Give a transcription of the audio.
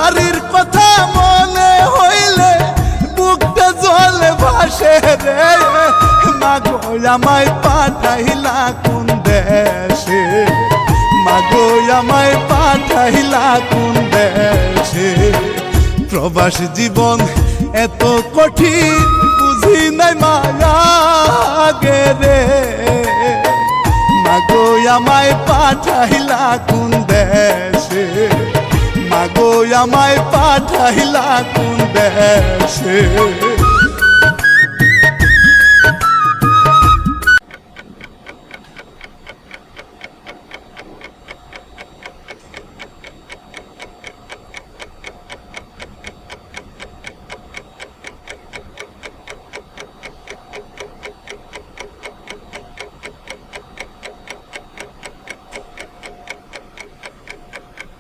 বাড়ির কথা মনে হইলে বুকটা জলে ভাসে রে। মাগো আমায় পাঠাইলা কোন দেশে, মাগো আমায় পাঠাইলা কোন দেশে। প্রবাস জীবন এত কঠিন বুঝি নাই মায়া রে। মাগো আমায় পাঠাইলা কোন দেশে, মাগো আমায় পাঠাইলা কোন দেশে।